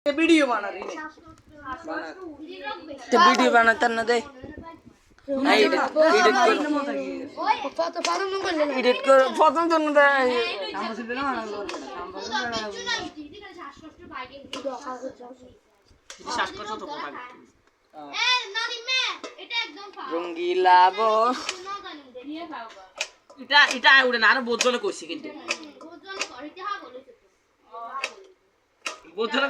video बना रही है तो वीडियो बनाता ना दे एडिट कर फोटो तो ना दे हम से ना শ্বাসকষ্ট তো কথা এ নানি মে এটা একদম ফাও রঙ্গিলা বো এটা উড়ে না আর বোধজনে কইছি কিন্তু বোধজনে করিতে হা বলেছে তো বোধজনে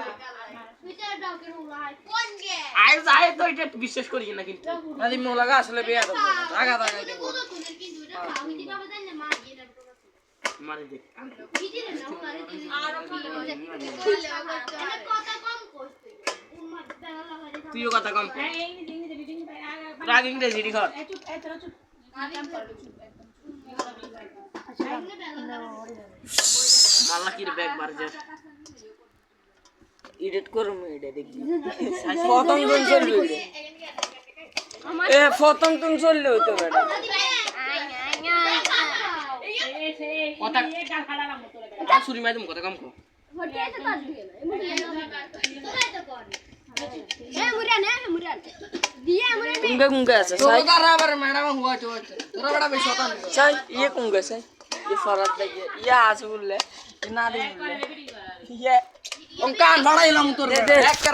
টুইটার ডাউকে হলাই কোন গে আই যাই তো এটা বিশ্বাস করি না কিন্তু নানি মোলাগা আসলে বেয়া দাও আগা দাও কিন্তু এটা ফাও হিদি ভাবে দেন না মার গিয়ে মারি দেখ হিদি না মারি দিন আর কথা কম কইতে তুইও কথা কম রাগ ইংরেজি লিখো মাল্লা কি ব্যাগ মার যা এডিট করুম এটা দেখি প্রথম দিন চলবে এ প্রথম দিন চললে হইতো বেটা কথা কথা শুরি মাই তুমি কথা কম কো ঘটে আছে তো আসবে না তোরাই তো কর ए मुरियान दिया मुरियान कुंगा আছে সাই তোরা আবার ম্যাডাম হুয়া তো তোরা বড় বেশি হতা না সাই ये कुंगा साई ये फरक दे ये आज बोले ना दे ये उन कान भड़ाइलाम तोर एक कर